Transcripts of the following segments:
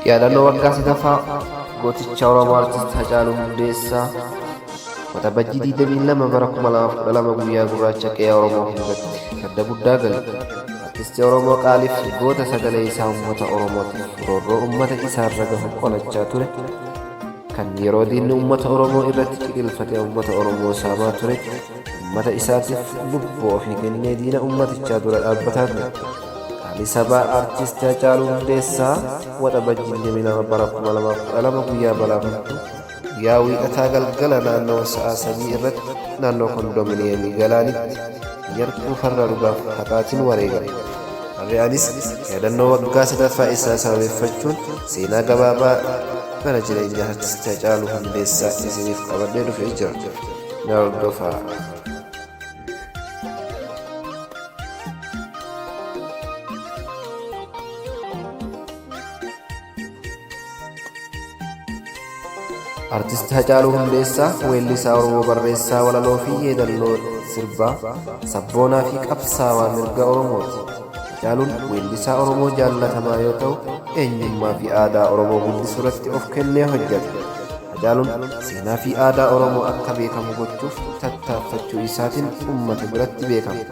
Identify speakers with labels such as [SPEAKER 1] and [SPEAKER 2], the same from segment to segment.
[SPEAKER 1] yaadannoo waggaa sadaffaa gooticha Oromoo Artist Hacaaluu Hundeessaa waxabajjii 22 bara 2012 guyyaa gurraacha qe'ee Oromoo hundatti gadda guddaa gale. Artistii Oromoo qaaliif goota sagalee isaa uummata Oromootiif roorroo uummata isaarra gahu qolachaa ture, kan yeroo diinni uummata Oromoo irratti ciqilfatee uummata Oromoo saamaa ture, uummata isaatiif lubbuu ofii kennee diina uummatichaa dura dhaabbataa ture. Sabaa Artist Hacaaluu Hundeessaa waxabajjii 22 bara 2012 guyyaa balaafamtu guyyaa wiixataa galgala naannoo sa'a 3 irratti naannoo kondominiyeemii Galaanitti yartuu farra dhugaaf haqaatiin wareegame. Harriyaanis yaadannoo waggaa sadaffaa isaa sababeeffachuun seenaa gabaabaa bara jireenya Artist Hacaaluu Hundeessaa isiniif qabadhee dhufee jira. Na hordofaa. Artist Hacaaluu Hundeessaa weellisaa Oromoo, barreessaa walaloo fi yeedalloo sirbaa, sabboonaa fi qabsaawaa mirga Oromooti. Hacaaluun weellisaa Oromoo jaallatamaa yoo ta'u, eenyummaa fi aadaa Oromoo guddisuu irratti of kennee hojjeta. Hacaaluun seenaa fi aadaa Oromoo akka beekamu gochuuf tattaaffachuu isaatiin uummata biratti beekama.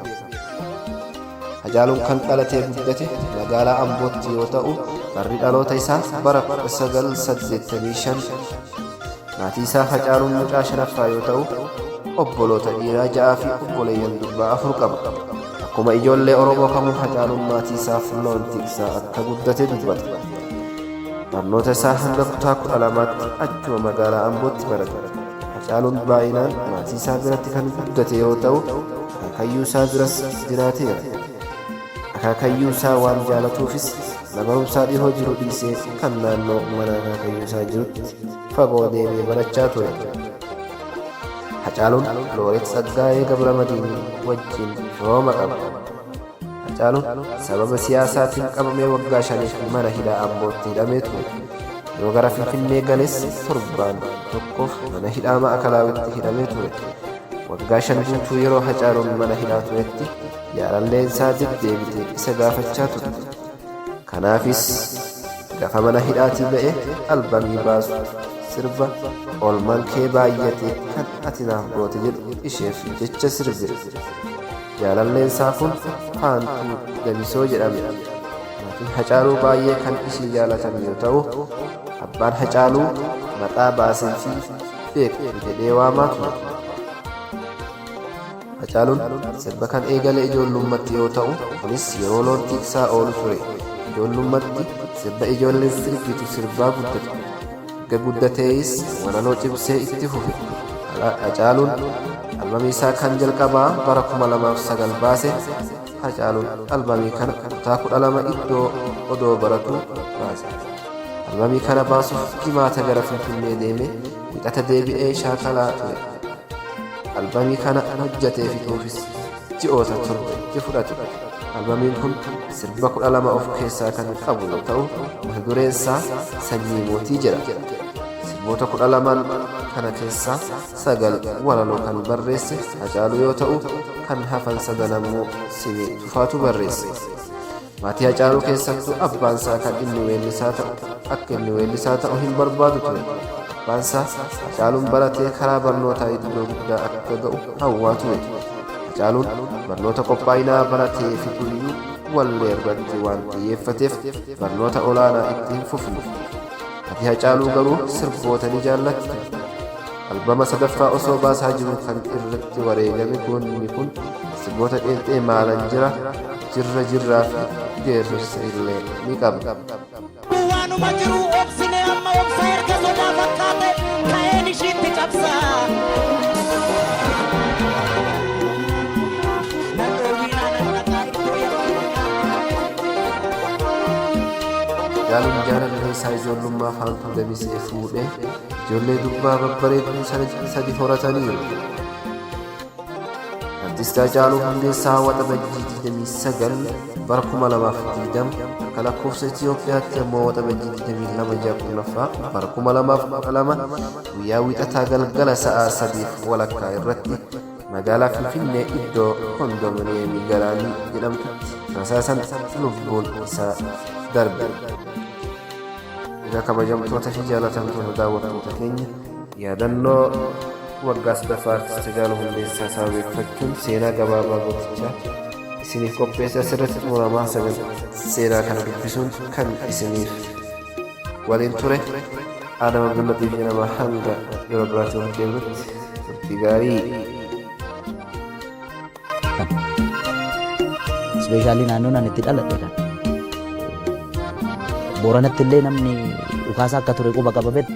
[SPEAKER 1] Hacaaluun kan dhalatee guddate magaalaa Ambootti yoo ta'u, barri dhaloota isaa bara 1985. Maatii isaa Hacaaluun mucaa shanaffaa yoo ta'u, obboloota dhiiraa 6 fi obboleeyyan durbaa 4 qaba. Akkuma ijoollee Oromoo kamuu Hacaaluun maatii isaaf loon tiksaa akka guddate dubbata. Barnoota isaa hanga kutaa 12tti achuma magaalaa Ambootti barate. Hacaaluun baay'inaan maatii isaa biratti kan guddate yoo ta'u, akaakayyuu isaa biras jiraateera. Akaakayyuu isaa waan jaalatuufis mana barumsaa dhihoo jiru dhiisee kan naannoo mana akaakayyuu isaa jirutti fagoo deemee barachaa ture. Hacaaluun Looreet Tsaggaayee Gabramadiinii wajjin firooma qaba. Hacaaluun sababa siyaasaatiin qabamee waggaa 5 mana hidhaa Ambootti hidhamee ture. Yoo gara Finfinnee gales torbaan tokkoof mana hidhaa Maakalawitti hidhamee ture. Waggaa 5 guutuu yeroo Hacaaluun mana hidhaa turetti jaalalleen isaa deddeebitee isa gaafachaa turte. Kanaafis gaafa mana hidhaatii ba'e albamii baasu sirba oolmaan kee baay'ate kan ati naaf goote jedhu isheef jecha sirbe. Jaalalleen isaa kun Faantuu Damisoo jedhame. Maatiin Hacaaluu baay'ee kan ishii jaalatan yoo ta'u, abbaan Hacaaluu maqaa baasee fi beeku jedhee waamaa ture. Hacaaluun sirba kan eegale ijoollummaatti yoo ta'u, kunis yeroo loon tiksaa oolu ture. Ijoollummaatti sirba ijoolleen sirbitu sirbaa guddate. Erga guddatees walaloo cimsee itti fufe. Hacaaluun albamii isaa kan jalqabaa bara 2009 baase. Hacaaluun albamii kana kutaa 12 iddoo odoo baratu baase. Albamii kana baasuuf jimaata gara Finfinnee deemee wixata deebi'ee shaakalaa ture. Albamii kana hojjatee fixuufis ji'oota 7 fudhate. Albamiin kun sirba 12 of keessaa kan qabu yoo ta'u, mata dureen isaa Sanyii Mootii jedha. Sirboota 12 kana keessaa 9 walaloo kan barreesse Hacaaluu yoo ta'u, kan hafan 9 immoo Simee Tufaatu barreesse. Maatii Hacaaluu keessattuu abbaan isaa kan inni weellisaa ta'u akka inni weellisaa ta'u hin barbaadu ture. Abbaan isaa Hacaaluun baratee karaa barnootaa iddoo guddaa akka ga'u hawwaa ture. Hacaaluun barnoota qophaa'inaa baratee fixuyyuu wallee irratti waan xiyyeeffateef barnoota olaanaa itti hin fufne. Ati Hacaaluu garuu sirboota ni jaallatti. Albama sadaffaa osoo baasaa jiru kan irratti wareegame goonni kun sirboota qeenxee maalan jira, jirra jirraa fi geerrisa illee ni qaba.
[SPEAKER 2] Waanuma jiru obsine amma obsa erga sodaa fakkaate ka'een ishiitti cabsa.
[SPEAKER 1] Hacaaluun jaalallee isaa ijoollummaa Faantuu Damisee fuudhee ijoollee durbaa babbareedduu 3 horataniiru. Artist Hacaaluu Hundeessaa waxabajjii 29 bara 2020 akka lakkoofsa Itoophiyaatti ammoo waxabajjii 22 bara 2012 guyyaa wiixataa galgala sa'a 3:00 irratti magaalaa Finfinnee iddoo kondominiyeemii Galaanii jedhamtutti rasaasan lubbuun isaa darbe. Egaa kabajamtoota fi jaalatamtoota daawwattoota keenya yaadannoo waggaa sadaffaa artist Haacaaluu Hundeessaa sababeeffachuun seenaa gabaabaa gootichaa isiniif qopheesse asirratti xumuramaa seenaa kana dubbisuun kan isiniif waliin ture Adam Abdullatiif jedhama. Hanga yeroo biraatti wal deebinutti turtii gaarii.
[SPEAKER 3] Ispeeshaalii naannoon ani itti dhaladhe kan Booranatti illee namni dhukaasaa akka ture quba qaba beektu.